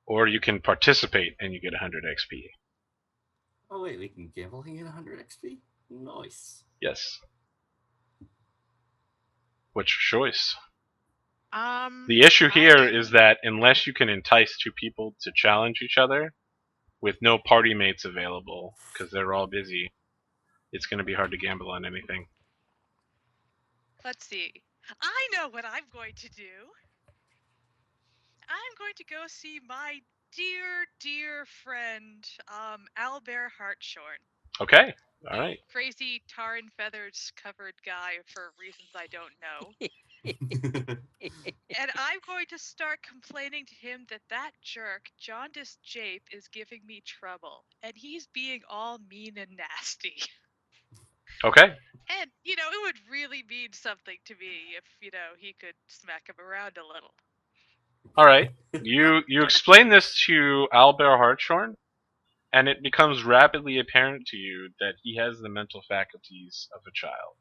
Or you can participate and you get 100 XP. Oh wait, we can gamble and get 100 XP? Nice. Yes. Which choice? The The issue here is that unless you can entice two people to challenge each other, with no party mates available, because they're all busy, it's going to be hard to gamble on anything. Let's see. I know what I'm going to do. I'm going to go see my dear, dear friend, Albert Hartshorn. Okay. All right. Crazy tar and feathers covered guy for reasons I don't know. And I'm going to start complaining to him that jerk, Jaundice Jape, is giving me trouble. And he's being all mean and nasty. Okay. And, it would really mean something to me if, he could smack him around a little. All right. You explain this to Albert Hartshorn, and it becomes rapidly apparent to you that he has the mental faculties of a child.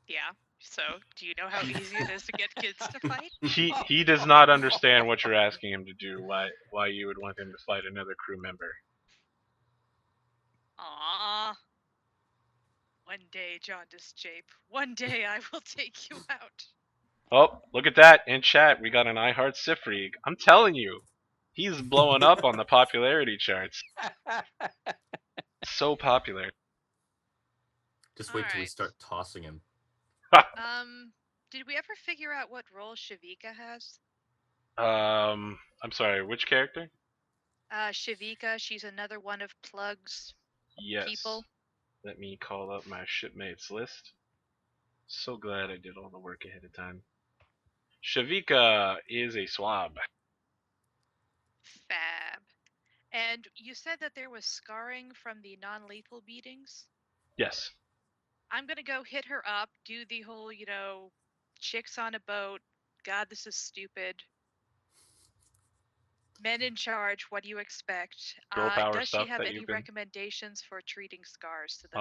Yeah. So, do you know how easy it is to get kids to fight? He does not understand what you're asking him to do. Why you would want him to fight another crew member? Aww. One day, Jaundice Jape. One day I will take you out. Oh, look at that in chat. We got an I Heart Sifri. I'm telling you, he's blowing up on the popularity charts. So popular. Just wait till we start tossing him. Did we ever figure out what role Shivika has? I'm sorry, which character? Shivika, she's another one of Plug's people. Let me call up my shipmates list. So glad I did all the work ahead of time. Shavika is a swab. Fab. And you said that there was scarring from the non-lethal beatings? Yes. I'm gonna go hit her up, do the whole, chicks on a boat, God, this is stupid. Men in charge, what do you expect? Girl power does stuff she have that any you've been... recommendations for treating scars so that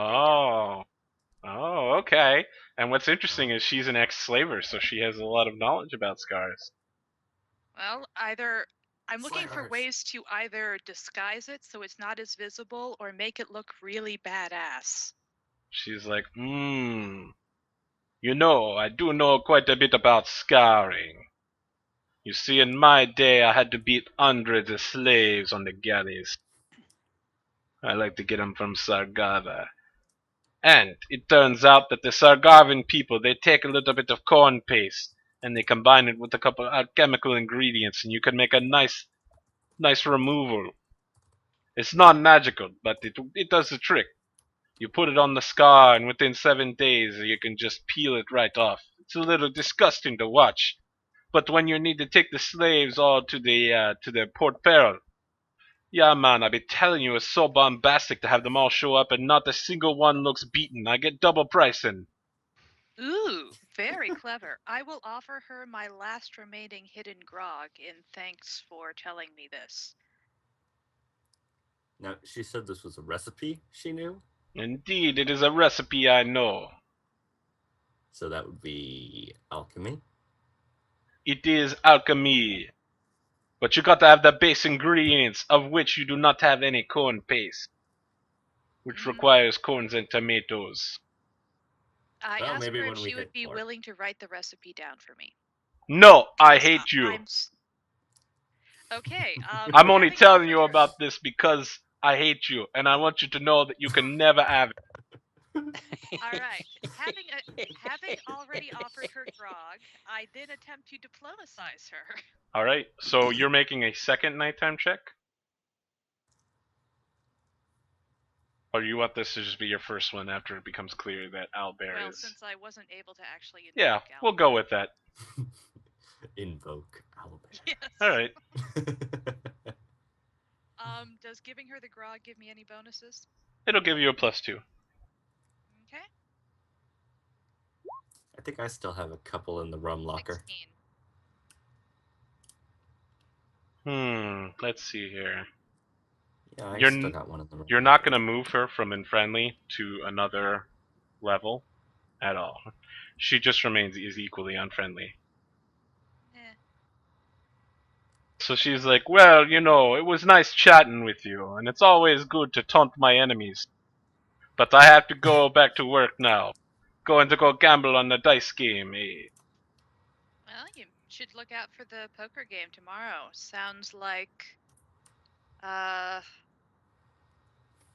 Oh, okay. And what's interesting is she's an ex-slaver, so she has a lot of knowledge about scars. Well, I'm looking for ways to either disguise it so it's not as visible or make it look really badass. She's like, I do know quite a bit about scarring. You see, in my day, I had to beat hundreds of slaves on the galleys. I like to get them from Sargava. And it turns out that the Sargavan people, they take a little bit of corn paste and they combine it with a couple of alchemical ingredients, and you can make a nice removal. It's not magical, but it does the trick. You put it on the scar, and within 7 days, you can just peel it right off. It's a little disgusting to watch, but when you need to take the slaves all to the Port Peril, yeah, man, I be telling you, it's so bombastic to have them all show up and not a single one looks beaten. I get double pricing. Ooh, very clever. I will offer her my last remaining hidden grog in thanks for telling me this. Now, she said this was a recipe she knew? Indeed, it is a recipe I know. So that would be alchemy? It is alchemy. But you got to have the base ingredients, of which you do not have any corn paste, which requires corns and tomatoes. I asked her if she would be willing to write the recipe down for me. No, I hate you. Okay. I'm only telling you about this because I hate you, and I want you to know that you can never have it. All right. Having already offered her grog, I then attempt to diplomatize her. All right. So you're making a second nighttime check? Or you want this to just be your first one after it becomes clear that Albert is... Well, since I wasn't able to actually invoke Albert. We'll go with that. Invoke Albert. Yes. All right. Does giving her the grog give me any bonuses? It'll give you a +2. Okay. I think I still have a couple in the rum locker. 16. Let's see here. Yeah, I still got one of them. You're not going to move her from unfriendly to another level at all. She just remains equally unfriendly. So she's like, well, you know, it was nice chatting with you, and it's always good to taunt my enemies. But I have to go back to work now. Going to go gamble on the dice game, eh? Well, you should look out for the poker game tomorrow. Sounds like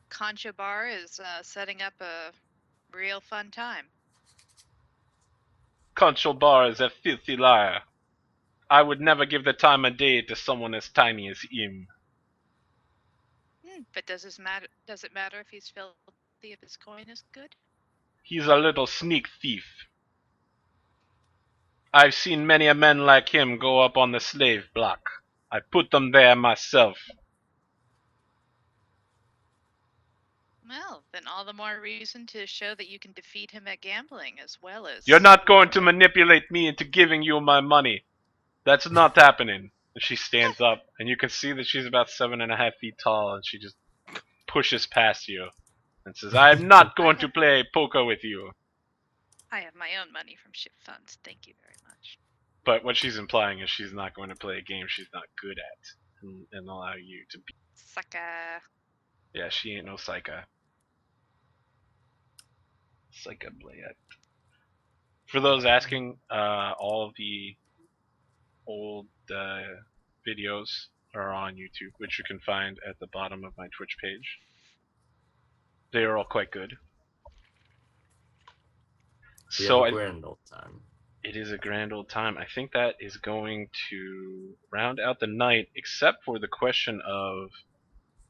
Concha Bar is setting up a real fun time. Concho Bar is a filthy liar. I would never give the time of day to someone as tiny as him. But does it matter if he's filthy if his coin is good? He's a little sneak thief. I've seen many a men like him go up on the slave block. I put them there myself. Well, then all the more reason to show that you can defeat him at gambling as well as. You're not going to manipulate me into giving you my money. That's not happening. And she stands up, and you can see that she's about 7.5 feet tall, and she just pushes past you and says, I am not going to play poker with you. I have my own money from ship funds. Thank you very much. But what she's implying is she's not going to play a game she's not good at and allow you to be. Sucker. Yeah, she ain't no psycho. Psycho blade. For those asking, all of the old videos are on YouTube, which you can find at the bottom of my Twitch page. They are all quite good. We So have a grand old time. it is a grand old time. I think that is going to round out the night, except for the question of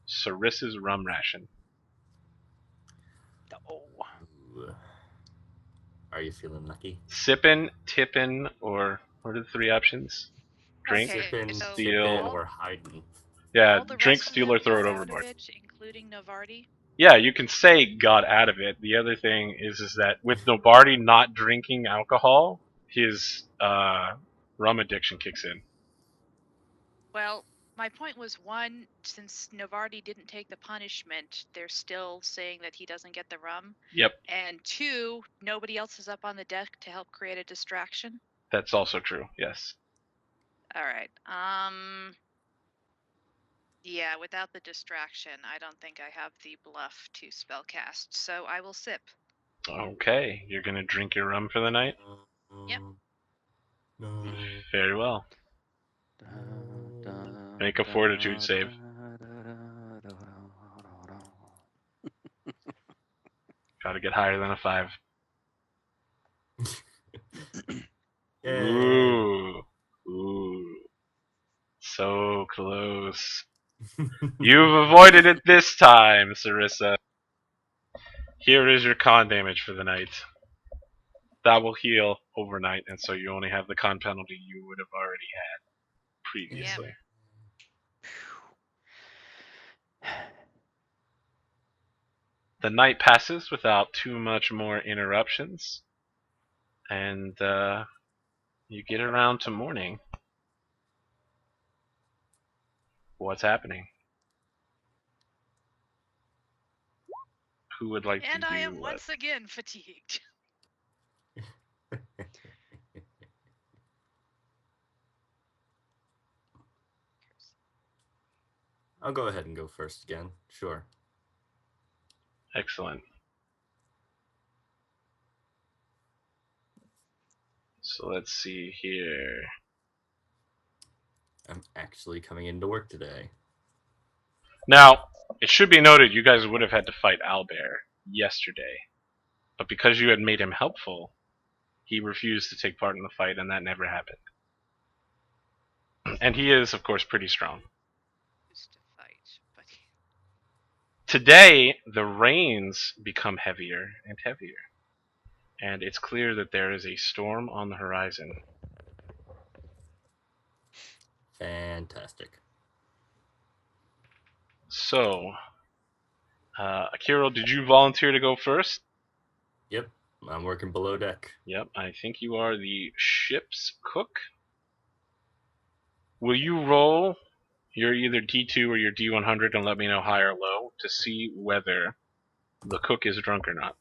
Sarissa's rum ration. Oh. Ooh. Are you feeling lucky? Sippin', tippin', or what are the three options? Drink, Okay, Sippin', so steal, tippin', all- or hiding. yeah, all the drink, rest of steal, them or throw it got out of overboard. it, including Novardi. Yeah, you can say got out of it. The other thing is that with Nobardi not drinking alcohol, his rum addiction kicks in. Well, my point was one, since Novardi didn't take the punishment, they're still saying that he doesn't get the rum. Yep, And two, nobody else is up on the deck to help create a distraction. that's also true. Yes. All right. Yeah, without the distraction, I don't think I have the bluff to spellcast, so I will sip. Okay, you're gonna drink your rum for the night? Yep. No. Very well. Make a fortitude save. Gotta get higher than a 5. Yay. Ooh. Ooh. So close. You've avoided it this time, Sarissa. Here is your con damage for the night. That will heal overnight, and so you only have the con penalty you would have already had previously. The night passes without too much more interruptions, and you get around to morning. What's happening? Who would like And to do I am what? once again fatigued. I'll go ahead and go first again. Sure. Excellent. So let's see here. I'm actually coming into work today. Now, it should be noted you guys would have had to fight Owlbear yesterday. But because you had made him helpful, he refused to take part in the fight, and that never happened. And he is, of course, pretty strong. Used to fight, but Today, the rains become heavier and heavier. And it's clear that there is a storm on the horizon. Fantastic. So, Akiro, did you volunteer to go first? Yep, I'm working below deck. Yep, I think you are the ship's cook. Will you roll your either D2 or your D100 and let me know high or low to see whether the cook is drunk or not?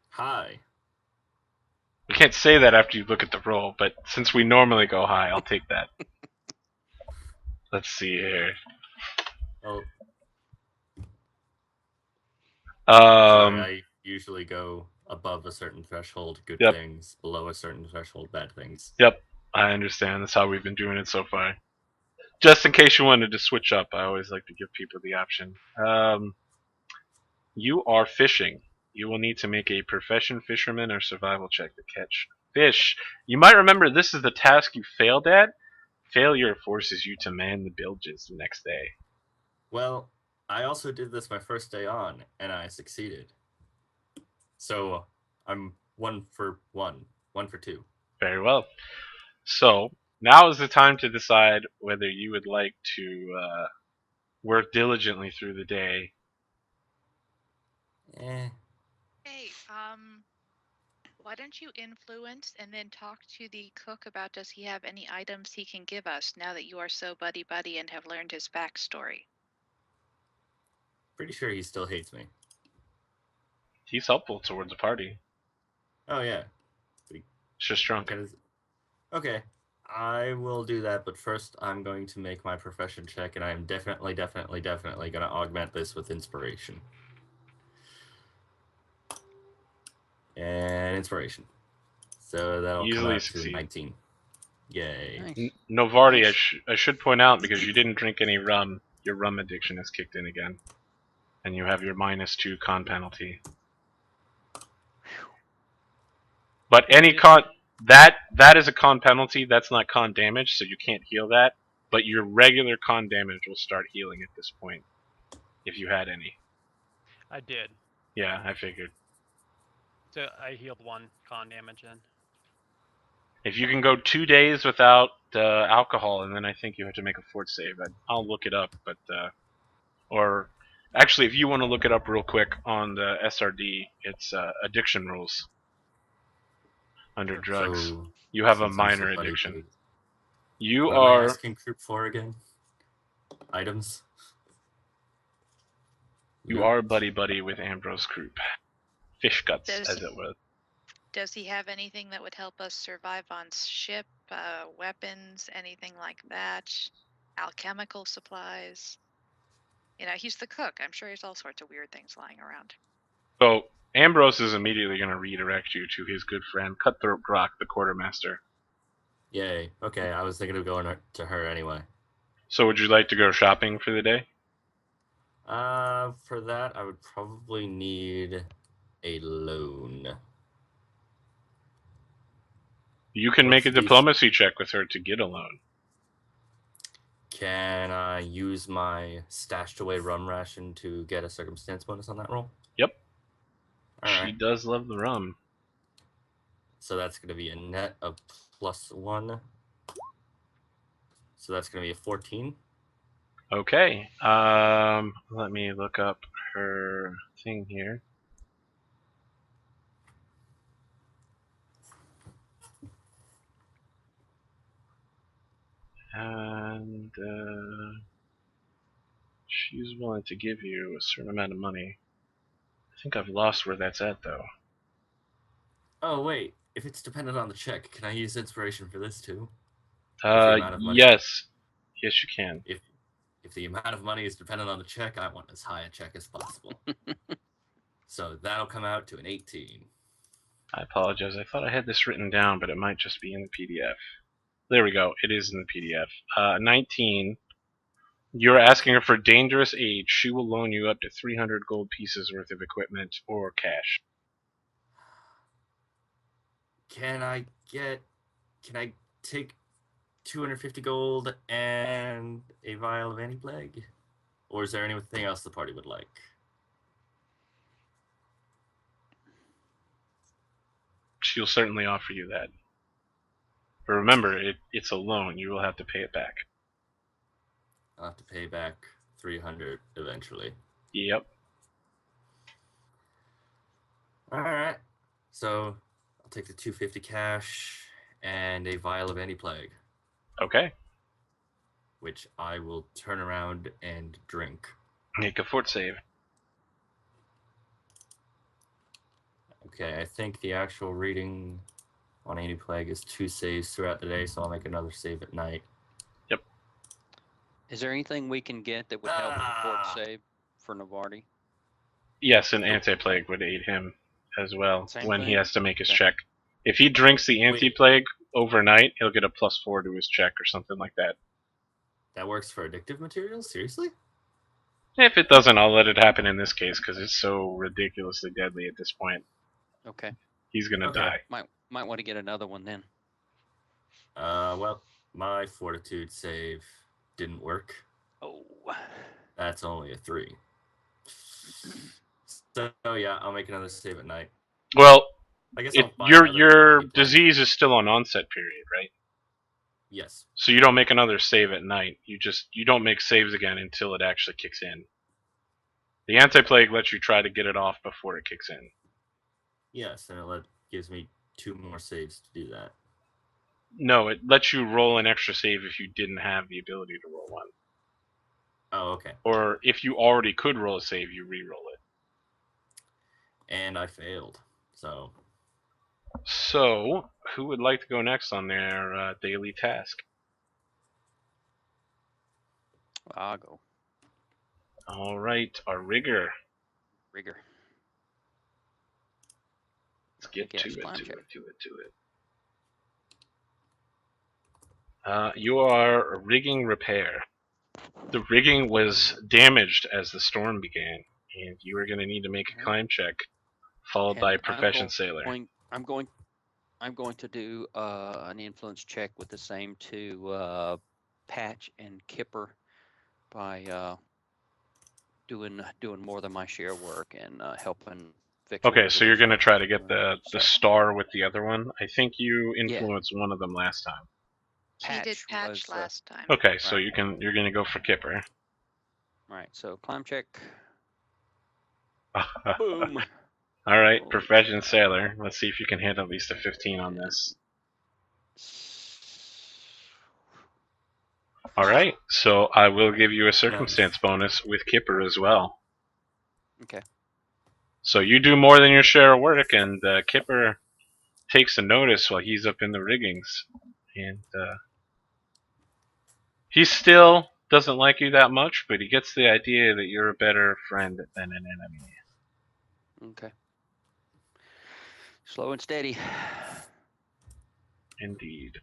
Hi. We can't say that after you look at the roll, but since we normally go high, I'll take that. Let's see here. Oh, sorry, I usually go above a certain threshold, good Yep. things, below a certain threshold, bad things. Yep, I understand. That's how we've been doing it so far. Just in case you wanted to switch up, I always like to give people the option. You are fishing. You will need to make a profession fisherman or survival check to catch fish. You might remember this is the task you failed at. Failure forces you to man the bilges the next day. Well, I also did this my first day on, and I succeeded. So I'm 1 for 1, 1 for 2. Very well. So now is the time to decide whether you would like to work diligently through the day. Eh, Hey, why don't you influence and then talk to the cook about does he have any items he can give us now that you are so buddy-buddy and have learned his backstory? pretty sure he still hates me. He's helpful towards the party. Oh yeah, He's just drunk. Okay, I will do that, but first I'm going to make my profession check, and I am definitely going to augment this with inspiration. And inspiration. So that'll come Easily out to succeed. 19. Yay. Nice. Novardi, Nice. I should point out, because you didn't drink any rum, your rum addiction has kicked in again. And you have your -2 con penalty. But any con... That is a con penalty, that's not con damage, so you can't heal that. But your regular con damage will start healing at this point, if you had any. I did. Yeah, I figured. So I healed 1 con damage then. If you can go 2 days without alcohol, and then I think you have to make a fort save. I'll look it up, but or actually, if you want to look it up real quick on the SRD, it's addiction rules under drugs. So, You have a since I'm so minor buddy addiction. buddy, You what am I are asking group for again? Items? buddy buddy with Ambrose Croup. Fish guts, Does as it were. Does he have anything that would help us survive on ship? Weapons, anything like that? Alchemical supplies? You know, he's the cook. I'm sure he's all sorts of weird things lying around. So Ambrose is immediately going to redirect you to his good friend Cutthroat Grok, the quartermaster. Yay. Okay, I was thinking of going to her anyway. So would you like to go shopping for the day? For that, I would probably need a loan. You can make a diplomacy check with her to get a loan. Can I use my stashed away rum ration to get a circumstance bonus on that roll? Yep. All She right. does love the rum. So that's going to be a net of +1. So that's going to be a 14. Okay. Let me look up her thing here. And she's willing to give you a certain amount of money. I think I've lost where that's at, though. Oh, wait. If it's dependent on the check, can I use inspiration for this too? Amount of money? Yes. Yes, you can. If the amount of money is dependent on the check, I want as high a check as possible. So that'll come out to an 18. I apologize. I thought I had this written down, but it might just be in the PDF. There we go. It is in the PDF. 19. You're asking her for dangerous aid. She will loan you up to 300 gold pieces worth of equipment or cash. Can I take 250 gold and a vial of anti-plague? Or is there anything else the party would like? She'll certainly offer you that. But remember, it's a loan. You will have to pay it back. I'll have to pay back 300 eventually. Yep. Alright. So I'll take the 250 cash and a vial of anti-plague. Okay. Which I will turn around and drink. Make a fort save. Okay, I think the actual reading on Anti-Plague is 2 saves throughout the day, so I'll make another save at night. Is there anything we can get that would help with the fourth Ah. save for Navardi? Yes, an Nope. anti-plague would aid him as well Same when he thing? has to make his Okay. check. If he drinks the Wait. anti-plague overnight, he'll get a +4 to his check or something like that. That works for addictive materials? Seriously? If it doesn't, I'll let it happen in this case because it's so ridiculously deadly at this point. Okay. He's gonna Okay. die. Might want to get another one then. Well, my fortitude save didn't work. Oh. That's only a 3. So yeah, I'll make another save at night. Well, I guess I'll buy your another Anti-Plague. disease is still on onset period, right? Yes. So you don't make another save at night. You don't make saves again until it actually kicks in. The anti-plague lets you try to get it off before it kicks in. Yes, and it gives me 2 more saves to do that. No, it lets you roll an extra save if you didn't have the ability to roll one. Oh, okay. Or if you already could roll a save, you re-roll it. And I failed. So Who would like to go next on their daily task? I'll go. All right, our rigger. Rigger. Let's get Yes, to it. climb check. You are rigging repair. The rigging was damaged as the storm began, and you are going to need to make a climb check, followed by And Profession Sailor. I'm going to do an influence check with the same two Patch and Kipper by doing more than my share work and helping fix. Okay, whatever so you're those going to try to get are. the star with the other one. I think you influenced one of them last time. He did patch was, last time. Okay, so Right. you're going to go for Kipper. Right. So climb check. Boom. All right, Holy Profession crap. Sailor. Let's see if you can hit at least a 15 on this. All right, so I will give you a circumstance bonus with Kipper as well. Okay. So you do more than your share of work, and Kipper takes a notice while he's up in the riggings, and he still doesn't like you that much, but he gets the idea that you're a better friend than an enemy. Okay. Slow and steady. Indeed.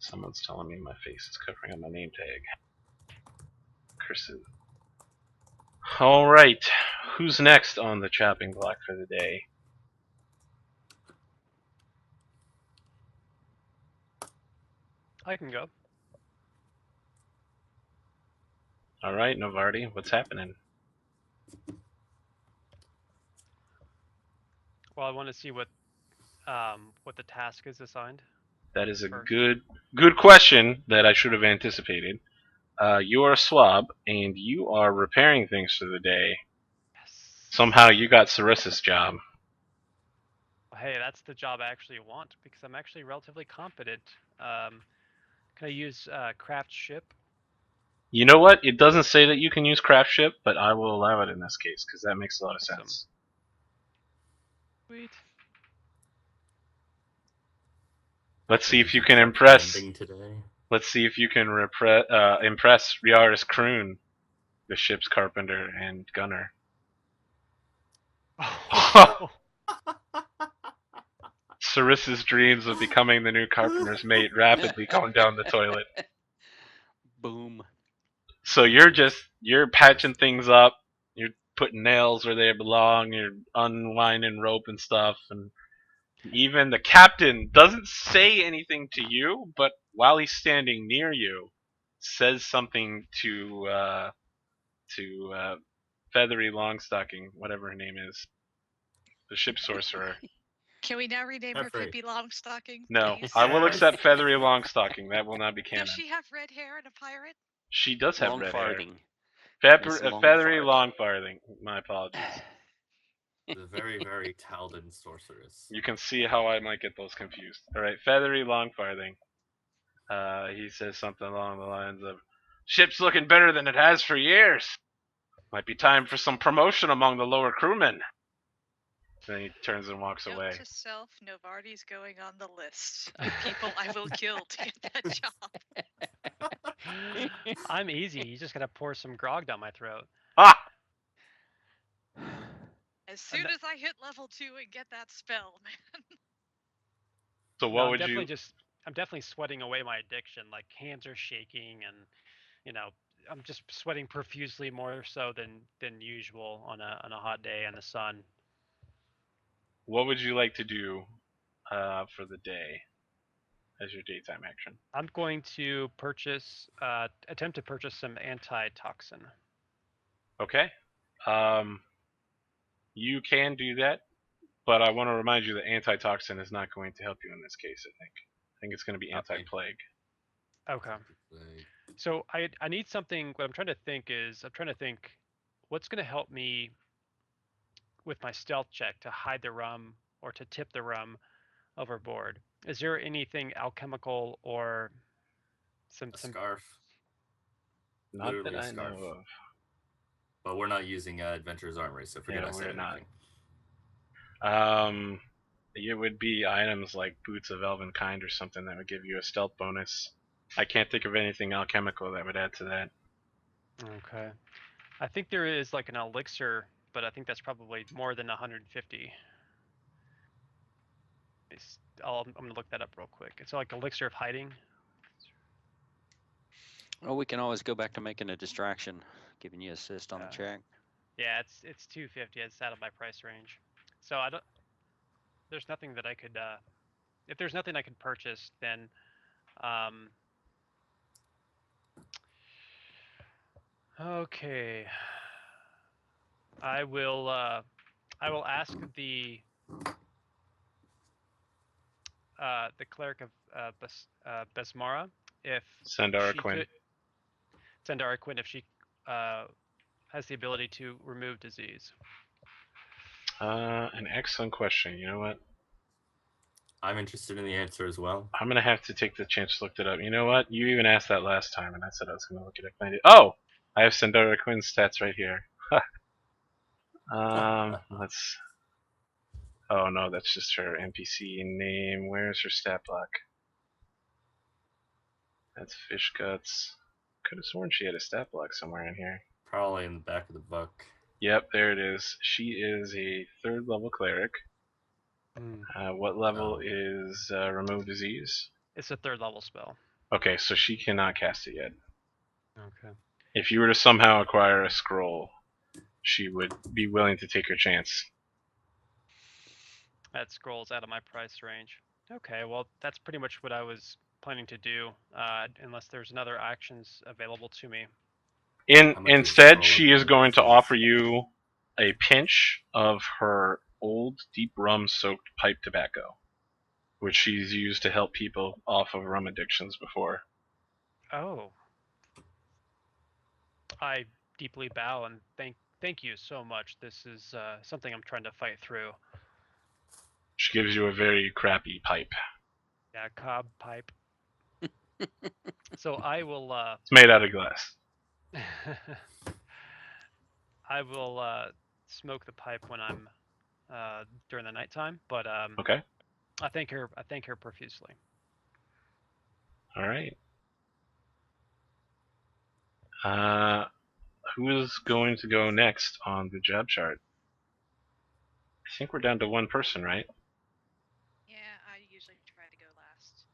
Someone's telling me my face is covering up my name tag. Cursive. Alright, who's next on the chopping block for the day? I can go. Alright, Novardi, what's happening? Well, I want to see what the task is assigned. That is a First. good question that I should have anticipated. You are a swab, and you are repairing things for the day. Yes. Somehow you got Sarissa's job. Well, hey, that's the job I actually want because I'm actually relatively competent. Can I use craft ship? You know what? It doesn't say that you can use craft ship, but I will allow it in this case because that makes a lot of Awesome. sense. Sweet. Let's see if you can impress. Today. Let's see if you can impress Riaris Kroon, the ship's carpenter and gunner. Sarissa's dreams of becoming the new carpenter's mate rapidly going down the toilet. Boom. So you're patching things up. You're putting nails where they belong. You're unwinding rope and stuff, and even the captain doesn't say anything to you, but while he's standing near you, says something to Feathery Longstocking, whatever her name is, the ship sorcerer. Can we now rename her Jeffrey. Pippi Longstocking? No, please? I will Yes. accept Feathery Longstocking. That will not be canon. Does she have red hair and a pirate? She does have Long red hair. farthing. Miss Feathery Longfarthing. Longfarthing. My apologies. The very, very Talden sorceress. You can see how I might get those confused. Alright, Feathery Longfarthing. He says something along the lines of, "Ship's looking better than it has for years." Might be time for some promotion among the lower crewmen. Then he turns and walks Note away. to self, Novarti's going on the list of people I will kill to get that job. I'm easy. You just gotta pour some grog down my throat. Ah! As soon as I hit level 2 and get that spell, man. So No, what I'm would definitely you... I'm definitely sweating away my addiction. Like hands are shaking, and I'm just sweating profusely, more so than usual on a hot day in the sun. What would you like to do for the day as your daytime action? I'm going to attempt to purchase some antitoxin. Okay. You can do that, but I want to remind you that antitoxin is not going to help you in this case, I think. I think it's going to be anti-plague. Okay. Like, So I need something. What I'm trying to think what's going to help me with my stealth check to hide the rum or to tip the rum overboard. Is there anything alchemical or some a scarf. Not Literally that a I scarf. know of. But we're not using Adventurer's Armory, so forget Yeah, I said we're not. anything. It would be items like Boots of Elven Kind or something that would give you a stealth bonus. I can't think of anything alchemical that would add to that. Okay. I think there is like an elixir, but I think that's probably more than 150. I'm gonna look that up real quick. It's like elixir of hiding. Well, we can always go back to making a distraction, giving you assist on the check. Yeah, it's 250. It's out of my price range. So I don't. There's nothing that I could. If there's nothing I could purchase, then okay. I will ask the cleric of Besmara if Sandara she Quinn. could Sandara Quinn if she has the ability to remove disease. An excellent question. You know what? I'm interested in the answer as well. I'm gonna have to take the chance to look that up. You know what? You even asked that last time, and I said I was gonna look at it. Find it. Oh, I have Sandara Quinn's stats right here. Let's. Oh no, that's just her NPC name. Where's her stat block? That's Fish Guts. Could have sworn she had a stat block somewhere in here. Probably in the back of the book. Yep, there it is. She is a 3rd level cleric. What level is Remove Disease? It's a 3rd level spell. Okay, so she cannot cast it yet. Okay. If you were to somehow acquire a scroll, she would be willing to take her chance. That scroll's out of my price range. Okay, well that's pretty much what I was planning to do, unless there's other actions available to me. Instead, she is going to offer you a pinch of her old deep rum-soaked pipe tobacco, which she's used to help people off of rum addictions before. Oh. I deeply bow and thank you so much. This is something I'm trying to fight through. She gives you a very crappy pipe. Yeah, cob pipe. So I will. It's made out of glass. I will smoke the pipe when I'm during the nighttime, but Okay. I thank her profusely. All right. Who is going to go next on the job chart? I think we're down to one person, right? Yeah, I usually try to go last.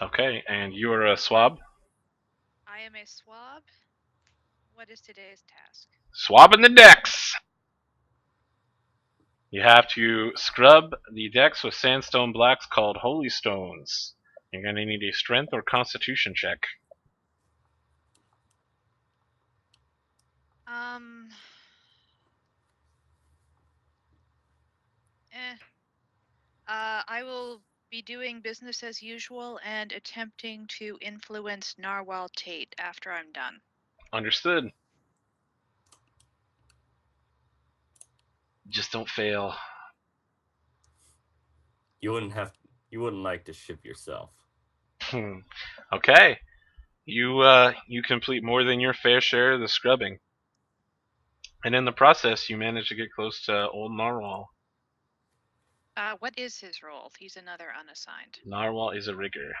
Okay, and you are a swab? I am a swab. What is today's task? Swabbing the decks! You have to scrub the decks with sandstone blocks called holy stones. You're going to need a strength or constitution check. I will be doing business as usual and attempting to influence Narwhal Tate after I'm done. Understood. Just don't fail. You wouldn't like to ship yourself. Okay. You complete more than your fair share of the scrubbing. And in the process, you manage to get close to old Narwhal. What is his role? He's another unassigned. Narwhal is a rigger.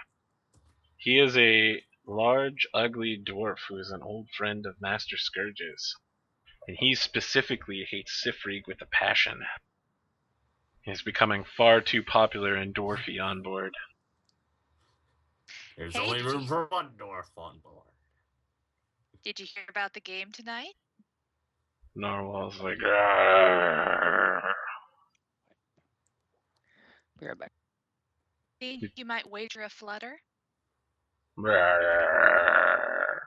He is a large, ugly dwarf who is an old friend of Master Scourge's. And he specifically hates Sifrig with a passion. He's becoming far too popular and dwarfy on board. There's Hey, only did room you- for one dwarf on board. Did you hear about the game tonight? Narwhal's like, "Arrgh." Be right back. Think you might wager a flutter? Arrgh.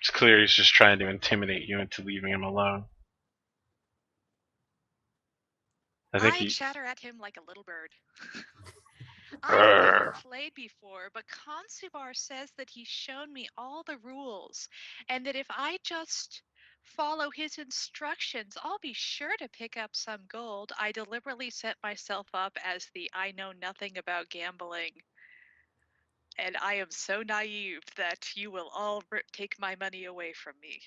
It's clear he's just trying to intimidate you into leaving him alone. I chatter at him like a little bird. I've Arrgh. never played before, but Consubar says that he's shown me all the rules, and that if I just follow his instructions, I'll be sure to pick up some gold. I deliberately set myself up as the I know nothing about gambling, and I am so naive that you will all take my money away from me.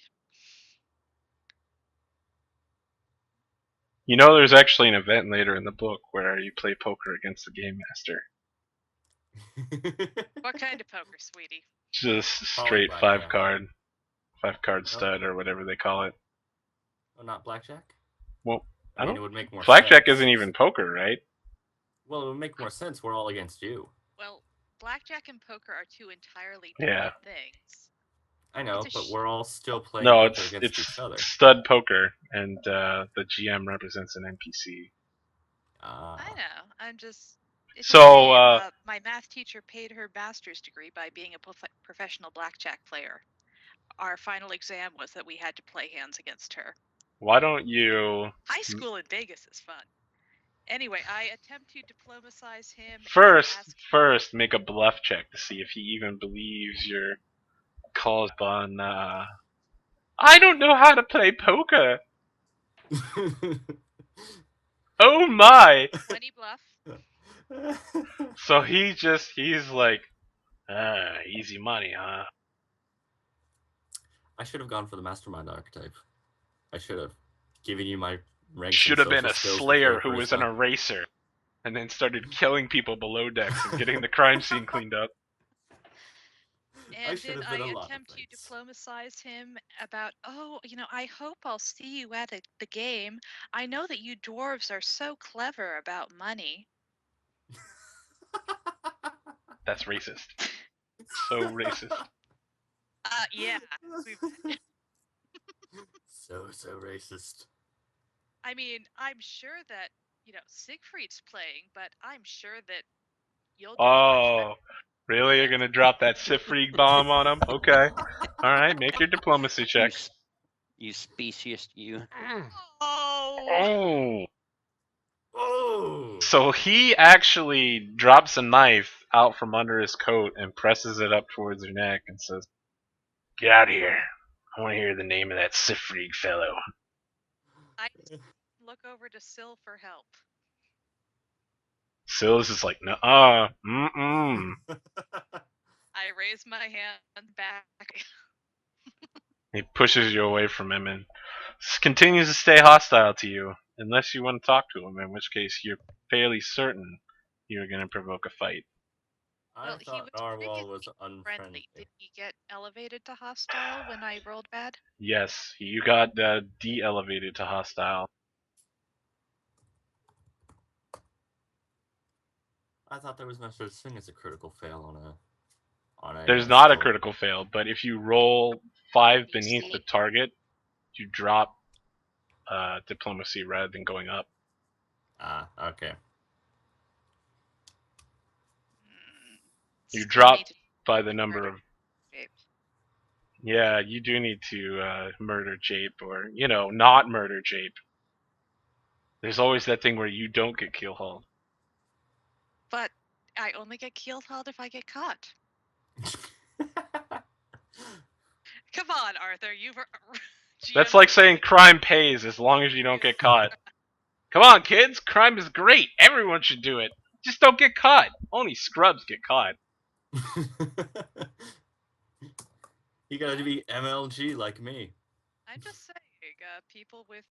You know, there's actually an event later in the book where you play poker against the game master. What kind of poker, sweetie? Just Probably straight five blackjack. card stud or whatever they call it. Oh, not blackjack? Well, I mean, it would make more blackjack sense. isn't even poker, right? Well, it would make more sense. We're all against you. Well, blackjack and poker are two entirely Yeah. different things. I know, It's a but we're all still playing No, poker it's against each other. stud poker, and the GM represents an NPC. I know. I'm just. It's So, a shame. My math teacher paid her master's degree by being a professional blackjack player. Our final exam was that we had to play hands against her. Why don't you High school in Vegas is fun. Anyway, I attempt to diplomatize him. first make a bluff check to see if he even believes your calls on I don't know how to play poker. Oh my. 20 bluff. So he's like, easy money, huh? I should have gone for the mastermind archetype. I should have given you my ranks. Should have been a social skills slayer before who first was an round. eraser, and then started killing people below decks and getting the crime scene cleaned up. And should then have been I a lot of attempt to things. diplomatize him about, I hope I'll see you at the game. I know that you dwarves are so clever about money. That's racist. So racist. Yeah. So racist. I mean, I'm sure that, Siegfried's playing, but I'm sure that you'll do Oh, really? You're gonna drop that Sifrig bomb on him? Okay. Alright, make your diplomacy check. You speciest, you. Oh! Oh! So he actually drops a knife out from under his coat and presses it up towards her neck and says, "Get out of here. I want to hear the name of that Sifrig fellow." I look over to Syl for help. Syl is like, "Nuh-uh, mm-mm." I raise my hand back. He pushes you away from him and continues to stay hostile to you, unless you want to talk to him, in which case you're fairly certain you're going to provoke a fight. I Well, he thought was Narwhal was friendly. unfriendly. Did he get elevated to hostile when I rolled bad? Yes, you got de-elevated to hostile. I thought there was no such thing as a critical fail on a. There's not a skill. critical fail, but if you roll 5 beneath the target, you drop diplomacy rather than going up. Ah, okay. You Still drop need to by the number of. shape. Yeah, you do need to murder Jape, or not murder Jape. There's always that thing where you don't get keelhauled. But I only get keelhauled if I get caught. Come on, Arthur. That's like saying crime pays as long as you don't get caught. Come on, kids. Crime is great. Everyone should do it. Just don't get caught. Only scrubs get caught. You gotta be MLG like me. I'm just saying. People with